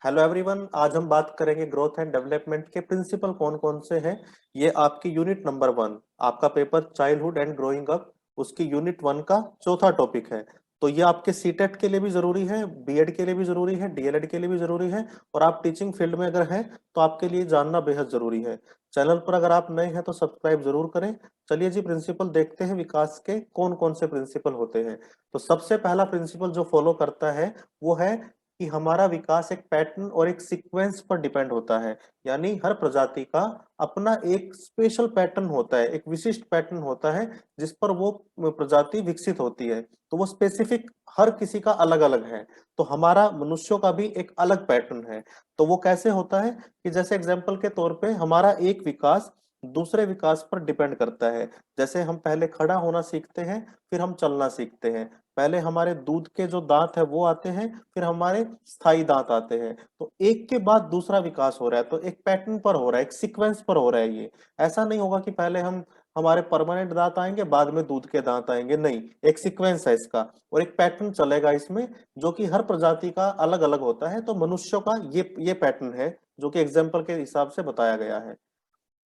Hello everyone, आज हम बात करेंगे ग्रोथ एंड डेवलपमेंट के प्रिंसिपल कौन कौन से हैं। ये आपकी यूनिट नंबर 1, आपका paper childhood and growing up, उसकी यूनिट 1 का चौथा टॉपिक है। तो ये आपके सीटेट के लिए भी जरूरी है, बीएड के लिए भी जरूरी है, डीएलएड के लिए भी जरूरी है, और आप टीचिंग फील्ड में अगर हैं तो आपके लिए जानना बेहद जरूरी है। चैनल पर अगर आप नए हैं तो सब्सक्राइब जरूर करें। चलिए जी, प्रिंसिपल देखते हैं विकास के कौन कौन से प्रिंसिपल होते हैं। तो सबसे पहला प्रिंसिपल जो फॉलो करता है वो है कि हमारा विकास एक पैटर्न और एक सीक्वेंस पर डिपेंड होता है। यानी हर प्रजाति का अपना एक स्पेशल पैटर्न होता है, एक विशिष्ट पैटर्न होता है जिस पर वो प्रजाति विकसित होती है। तो वो स्पेसिफिक हर किसी का अलग अलग है। तो हमारा मनुष्यों का भी एक अलग पैटर्न है। तो वो कैसे होता है कि जैसे एग्जाम्पल के तौर पे हमारा एक विकास दूसरे विकास पर डिपेंड करता है। जैसे हम पहले खड़ा होना सीखते हैं, फिर हम चलना सीखते हैं। पहले हमारे दूध के जो दांत है वो आते हैं, फिर हमारे स्थायी दांत आते हैं। तो एक के बाद दूसरा विकास हो रहा है, तो एक पैटर्न पर हो रहा है, एक सीक्वेंस पर हो रहा है ये। ऐसा नहीं होगा कि पहले हम हमारे परमानेंट दांत आएंगे बाद में दूध के दांत आएंगे, नहीं, एक सीक्वेंस है इसका और एक पैटर्न चलेगा इसमें, जो कि हर प्रजाति का अलग अलग होता है। तो मनुष्यों का ये पैटर्न है जो कि एग्जाम्पल के हिसाब से बताया गया है।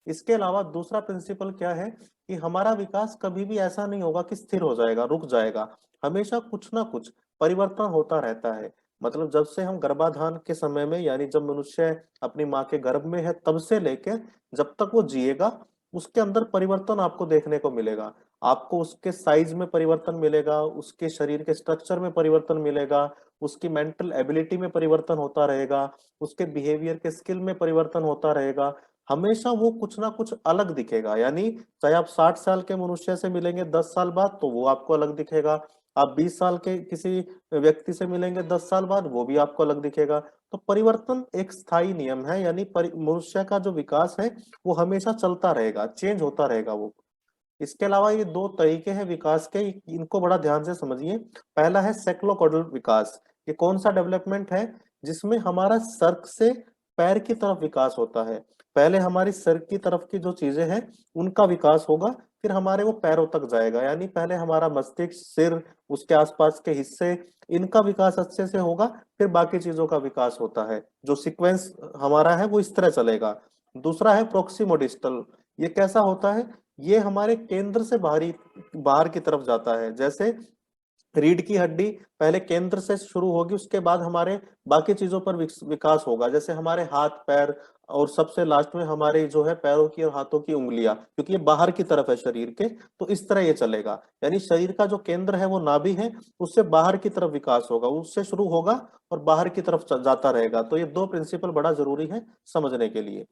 इसके अलावा दूसरा प्रिंसिपल क्या है कि हमारा विकास कभी भी ऐसा नहीं होगा कि स्थिर हो जाएगा, रुक जाएगा। हमेशा कुछ ना कुछ परिवर्तन होता रहता है। मतलब जब से हम गर्भाधान के समय में, यानी जब मनुष्य अपनी माँ के गर्भ में है, तब से लेके जब तक वो जिएगा, उसके अंदर परिवर्तन आपको देखने को मिलेगा। आपको उसके साइज में परिवर्तन मिलेगा, उसके शरीर के स्ट्रक्चर में परिवर्तन मिलेगा, उसकी मेंटल एबिलिटी में परिवर्तन होता रहेगा, उसके बिहेवियर के स्किल में परिवर्तन होता रहेगा। हमेशा वो कुछ ना कुछ अलग दिखेगा। यानी चाहे आप 60 साल के मनुष्य से मिलेंगे 10 साल बाद तो वो आपको अलग दिखेगा, आप 20 साल के किसी व्यक्ति से मिलेंगे 10 साल बाद वो भी आपको अलग दिखेगा। तो परिवर्तन एक स्थायी नियम है, यानी मनुष्य का जो विकास है वो हमेशा चलता रहेगा, चेंज होता रहेगा वो। इसके अलावा ये दो तरीके हैं विकास के, इनको बड़ा ध्यान से समझिए। पहला है सेक्लोकॉडल विकास। ये कौन सा डेवलपमेंट है जिसमें हमारा सर से पैर की तरफ विकास होता है। पहले हमारी सर की तरफ की जो चीजें हैं उनका विकास होगा, फिर हमारे वो पैरों तक जाएगा। यानी पहले हमारा मस्तिष्क, सिर, उसके आसपास के हिस्से, इनका विकास अच्छे से होगा, फिर बाकी चीजों का विकास होता है। जो सीक्वेंस हमारा है वो इस तरह चलेगा। दूसरा है प्रोक्सिमोडिस्टल। ये कैसा होता है? ये हमारे केंद्र से बाहर की तरफ जाता है। जैसे रीढ़ की हड्डी पहले केंद्र से शुरू होगी, उसके बाद हमारे बाकी चीजों पर विकास होगा। जैसे हमारे हाथ पैर, और सबसे लास्ट में हमारे जो है पैरों की और हाथों की उंगलियां, क्योंकि ये बाहर की तरफ है शरीर के। तो इस तरह ये चलेगा। यानी शरीर का जो केंद्र है वो नाभि है, उससे बाहर की तरफ विकास होगा, उससे शुरू होगा और बाहर की तरफ जाता रहेगा। तो ये दो प्रिंसिपल बड़ा जरूरी है समझने के लिए।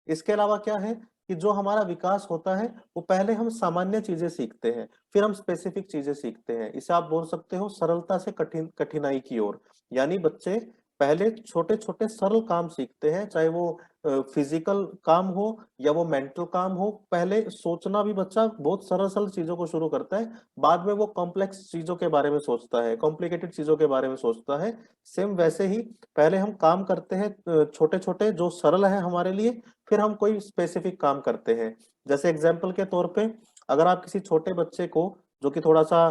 इसके अलावा क्या है कि जो हमारा विकास होता है वो पहले हम सामान्य चीजें सीखते हैं, फिर हम स्पेसिफिक चीजें सीखते हैं। इसे आप बोल सकते हो सरलता से कठिनाई की ओर। यानी बच्चे पहले छोटे छोटे सरल काम सीखते हैं, चाहे वो फिजिकल काम हो या वो मेंटल काम हो। पहले सोचना भी बच्चा बहुत सरल सरल चीजों को शुरू करता है, बाद में वो कॉम्प्लेक्स चीजों के बारे में सोचता है, कॉम्प्लिकेटेड चीजों के बारे में सोचता है। सेम वैसे ही पहले हम काम करते हैं छोटे छोटे जो सरल है हमारे लिए, फिर हम कोई स्पेसिफिक काम करते हैं। जैसे एग्जाम्पल के तौर पे, अगर आप किसी छोटे बच्चे को जो कि थोड़ा सा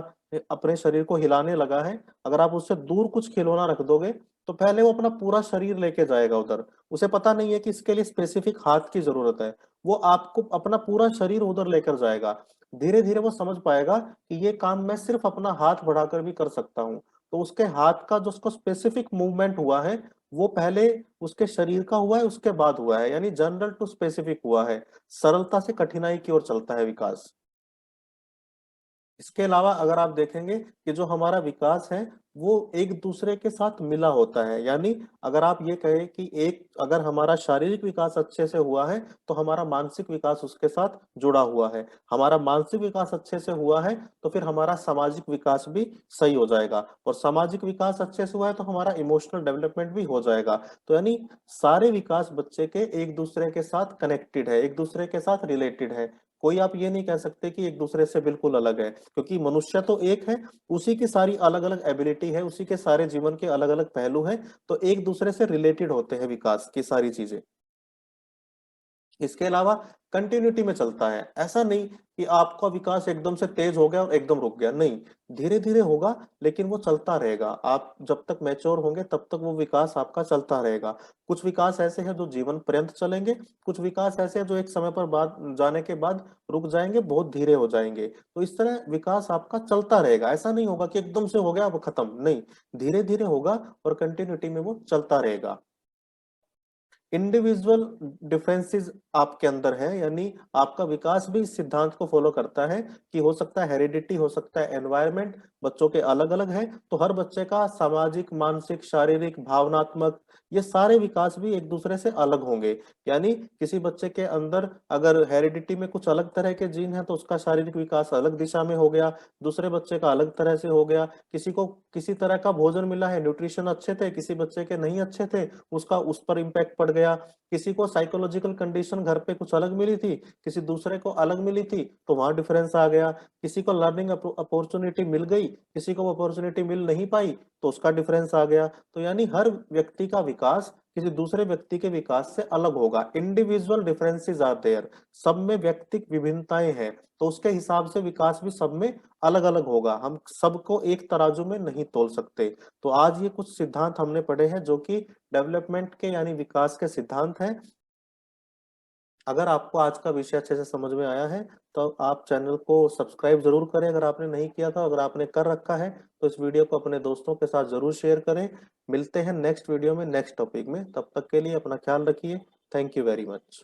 अपने शरीर को हिलाने लगा है, अगर आप उससे दूर कुछ खिलौना रख दोगे तो पहले वो अपना पूरा शरीर लेके जाएगा उधर। उसे पता नहीं है कि इसके लिए स्पेसिफिक हाथ की जरूरत है। वो आपको अपना पूरा शरीर उधर लेकर जाएगा। धीरे धीरे वो समझ पाएगा कि ये काम मैं सिर्फ अपना हाथ बढ़ाकर भी कर सकता हूँ। तो उसके हाथ का जो उसको स्पेसिफिक मूवमेंट हुआ है वो पहले उसके शरीर का हुआ है, उसके बाद हुआ है। यानी जनरल टू स्पेसिफिक हुआ है। सरलता से कठिनाई की ओर चलता है विकास। इसके अलावा अगर आप देखेंगे कि जो हमारा विकास है वो एक दूसरे के साथ मिला होता है। यानी अगर आप ये कहें कि एक अगर हमारा शारीरिक विकास अच्छे से हुआ है तो हमारा मानसिक विकास उसके साथ जुड़ा हुआ है। हमारा मानसिक विकास अच्छे से हुआ है तो फिर हमारा सामाजिक विकास भी सही हो जाएगा, और सामाजिक विकास अच्छे से हुआ है तो हमारा इमोशनल डेवलपमेंट भी हो जाएगा। तो यानी सारे विकास बच्चे के एक दूसरे के साथ कनेक्टेड है, एक दूसरे के साथ रिलेटेड है। कोई आप ये नहीं कह सकते कि एक दूसरे से बिल्कुल अलग है, क्योंकि मनुष्य तो एक है, उसी की सारी अलग अलग एबिलिटी है, उसी के सारे जीवन के अलग अलग पहलू हैं। तो एक दूसरे से रिलेटेड होते हैं विकास की सारी चीजें। इसके अलावा कंटिन्यूटी में चलता है, ऐसा नहीं कि आपका विकास एकदम से तेज हो गया और एकदम रुक गया, नहीं, धीरे धीरे होगा लेकिन वो चलता रहेगा। आप जब तक मैच्योर होंगे तब तक वो विकास आपका चलता रहेगा। कुछ विकास ऐसे हैं जो जीवन पर्यंत चलेंगे, कुछ विकास ऐसे हैं जो एक समय पर बाद जाने के बाद रुक जाएंगे, बहुत धीरे हो जाएंगे। तो इस तरह विकास आपका चलता रहेगा, ऐसा नहीं होगा कि एकदम से हो गया अब खत्म, नहीं, धीरे धीरे होगा और कंटिन्यूटी में वो चलता रहेगा। इंडिविजुअल डिफरेंसेस आपके अंदर है, यानी आपका विकास भी इस सिद्धांत को फॉलो करता है कि हो सकता है हेरिडिटी, हो सकता है एनवायरनमेंट, बच्चों के अलग अलग है, तो हर बच्चे का सामाजिक, मानसिक, शारीरिक, भावनात्मक, ये सारे विकास भी एक दूसरे से अलग होंगे। यानी किसी बच्चे के अंदर अगर हेरिडिटी में कुछ अलग तरह के जीन है तो उसका शारीरिक विकास अलग दिशा में हो गया, दूसरे बच्चे का अलग तरह से हो गया। किसी को किसी तरह का भोजन मिला है, न्यूट्रिशन अच्छे थे, किसी बच्चे के नहीं अच्छे थे, उसका उस पर इम्पैक्ट पड़ गया। किसी को साइकोलॉजिकल कंडीशन घर पे कुछ अलग मिली थी, किसी दूसरे को अलग मिली थी, तो वहां डिफरेंस आ गया। किसी को लर्निंग अपॉर्चुनिटी मिल गई, किसी को अपॉर्चुनिटी मिल नहीं पाई, तो उसका डिफरेंस आ गया। तो यानी हर व्यक्ति का विकास किसी दूसरे व्यक्ति के विकास से अलग होगा। इंडिविजुअल डिफरेंसेस आर देयर, सब में व्यक्तिक विभिन्नताएं हैं, तो उसके हिसाब से विकास भी सब में अलग अलग होगा। हम सबको एक तराजू में नहीं तोल सकते। तो आज ये कुछ सिद्धांत हमने पढ़े हैं जो कि डेवलपमेंट के यानी विकास के सिद्धांत हैं। अगर आपको आज का विषय अच्छे से समझ में आया है तो आप चैनल को सब्सक्राइब जरूर करें अगर आपने नहीं किया था। अगर आपने कर रखा है तो इस वीडियो को अपने दोस्तों के साथ जरूर शेयर करें। मिलते हैं नेक्स्ट वीडियो में नेक्स्ट टॉपिक में, तब तक के लिए अपना ख्याल रखिए। Thank you very much.